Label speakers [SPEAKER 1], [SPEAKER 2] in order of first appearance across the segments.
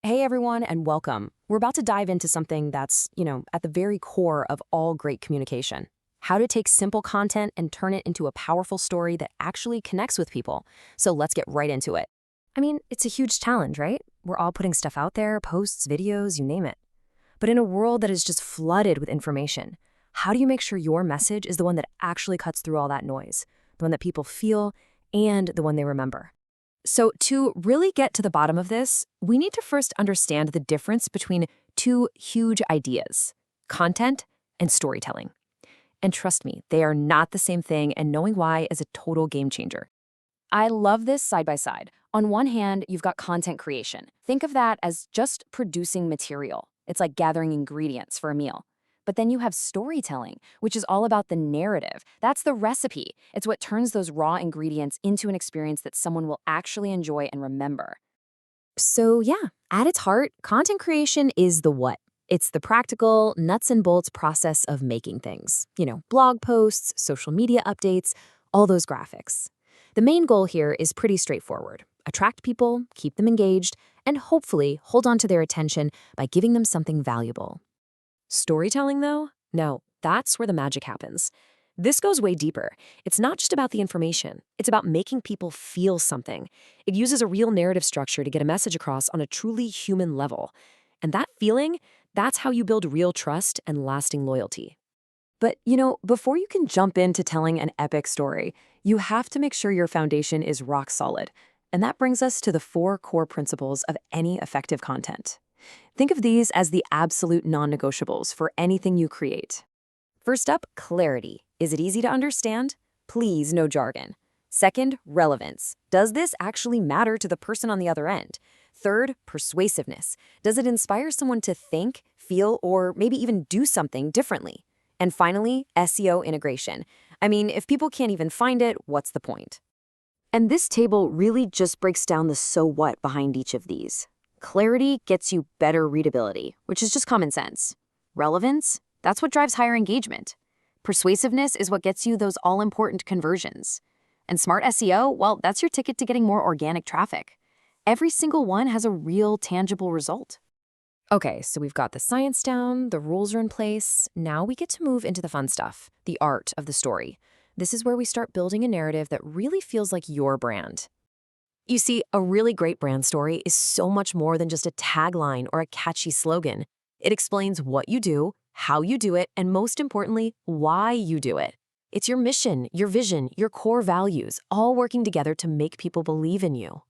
[SPEAKER 1] Hey everyone, and welcome. We're about to dive into something that's, at the very core of all great communication. How to take simple content and turn it into a powerful story that actually connects with people. So let's get right into it. I mean, it's a huge challenge, right? We're all putting stuff out there, posts, videos, you name it. But in a world that is just flooded with information, how do you make sure your message is the one that actually cuts through all that noise, the one that people feel, and the one they remember? So, to really get to the bottom of this, we need to first understand the difference between two huge ideas: content and storytelling. And trust me, they are not the same thing, and knowing why is a total game changer. I love this side by side. On one hand, you've got content creation. Think of that as just producing material. It's like gathering ingredients for a meal. But then you have storytelling, which is all about the narrative. That's the recipe. It's what turns those raw ingredients into an experience that someone will actually enjoy and remember. So, yeah, at its heart, content creation is the what. It's the practical, nuts and bolts process of making things. Blog posts, social media updates, all those graphics. The main goal here is pretty straightforward: attract people, keep them engaged, and hopefully hold on to their attention by giving them something valuable. Storytelling, though? No, that's where the magic happens. This goes way deeper. It's not just about the information. It's about making people feel something. It uses a real narrative structure to get a message across on a truly human level. And that feeling, that's how you build real trust and lasting loyalty. But, before you can jump into telling an epic story, you have to make sure your foundation is rock solid. And that brings us to the four core principles of any effective content. Think of these as the absolute non-negotiables for anything you create. First up, clarity. Is it easy to understand? Please, no jargon. Second, relevance. Does this actually matter to the person on the other end? Third, persuasiveness. Does it inspire someone to think, feel, or maybe even do something differently? And finally, SEO integration. I mean, if people can't even find it, what's the point? And this table really just breaks down the so what behind each of these. Clarity gets you better readability, which is just common sense. Relevance? That's what drives higher engagement. Persuasiveness is what gets you those all-important conversions. And smart SEO, well, that's your ticket to getting more organic traffic. Every single one has a real, tangible result. Okay, so we've got the science down, the rules are in place. Now we get to move into the fun stuff, the art of the story. This is where we start building a narrative that really feels like your brand. You see, a really great brand story is so much more than just a tagline or a catchy slogan. It explains what you do, how you do it, and most importantly, why you do it. It's your mission, your vision, your core values, all working together to make people believe in you.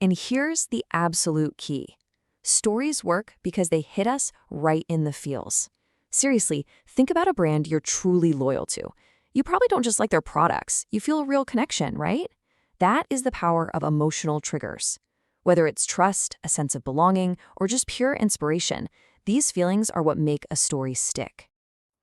[SPEAKER 1] And here's the absolute key. Stories work because they hit us right in the feels. Seriously, think about a brand you're truly loyal to. You probably don't just like their products. You feel a real connection, right? That is the power of emotional triggers. Whether it's trust, a sense of belonging, or just pure inspiration, these feelings are what make a story stick.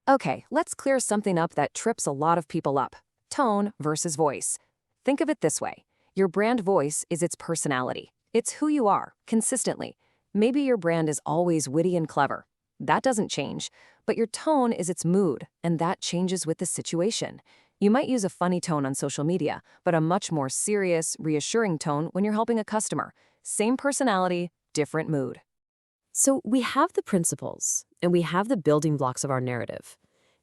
[SPEAKER 1] Okay, let's clear something up that trips a lot of people up: tone versus voice. Think of it this way. Your brand voice is its personality. It's who you are, consistently. Maybe your brand is always witty and clever. That doesn't change. But your tone is its mood, and that changes with the situation. You might use a funny tone on social media, but a much more serious, reassuring tone when you're helping a customer. Same personality, different mood. So we have the principles, and we have the building blocks of our narrative.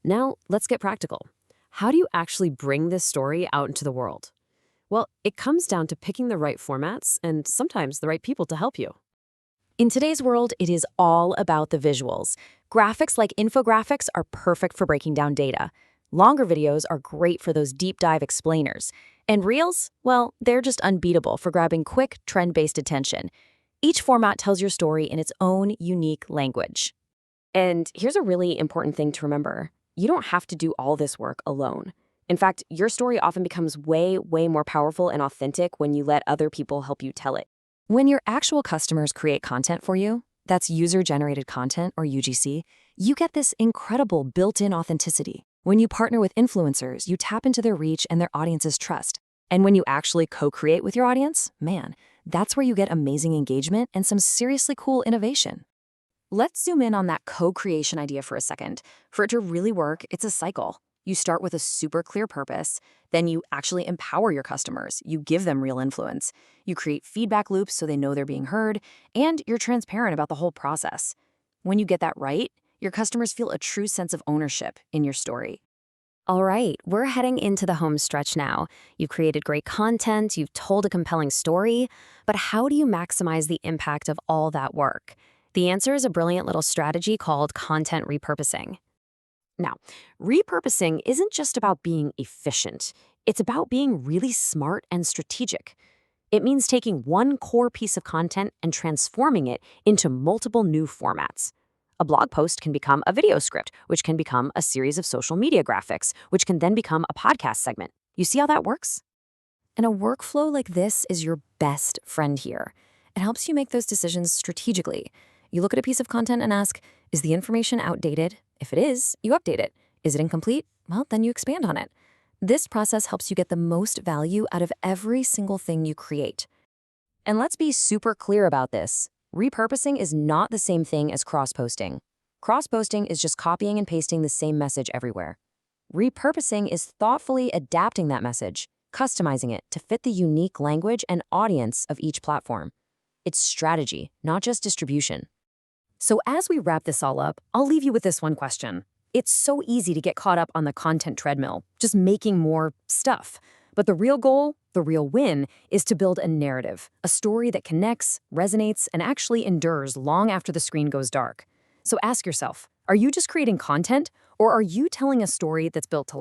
[SPEAKER 1] Now, let's get practical. How do you actually bring this story out into the world? Well, it comes down to picking the right formats and sometimes the right people to help you. In today's world, it is all about the visuals. Graphics like infographics are perfect for breaking down data. Longer videos are great for those deep dive explainers. And reels, well, they're just unbeatable for grabbing quick, trend-based attention. Each format tells your story in its own unique language. And here's a really important thing to remember. You don't have to do all this work alone. In fact, your story often becomes way, way more powerful and authentic when you let other people help you tell it. When your actual customers create content for you, that's user-generated content, or UGC, you get this incredible built-in authenticity. When you partner with influencers, you tap into their reach and their audience's trust. And when you actually co-create with your audience, man, that's where you get amazing engagement and some seriously cool innovation. Let's zoom in on that co-creation idea for a second. For it to really work, it's a cycle. You start with a super clear purpose, then you actually empower your customers. You give them real influence. You create feedback loops so they know they're being heard, and you're transparent about the whole process. When you get that right, your customers feel a true sense of ownership in your story. All right, we're heading into the home stretch now. You've created great content, you've told a compelling story, but how do you maximize the impact of all that work? The answer is a brilliant little strategy called content repurposing. Now, repurposing isn't just about being efficient, it's about being really smart and strategic. It means taking one core piece of content and transforming it into multiple new formats. A blog post can become a video script, which can become a series of social media graphics, which can then become a podcast segment. You see how that works? And a workflow like this is your best friend here. It helps you make those decisions strategically. You look at a piece of content and ask, is the information outdated? If it is, you update it. Is it incomplete? Well, then you expand on it. This process helps you get the most value out of every single thing you create. And let's be super clear about this. Repurposing is not the same thing as cross-posting. Cross-posting is just copying and pasting the same message everywhere. Repurposing is thoughtfully adapting that message, customizing it to fit the unique language and audience of each platform. It's strategy, not just distribution. So as we wrap this all up, I'll leave you with this one question. It's so easy to get caught up on the content treadmill, just making more stuff. But the real goal, the real win, is to build a narrative, a story that connects, resonates, and actually endures long after the screen goes dark. So ask yourself, are you just creating content, or are you telling a story that's built to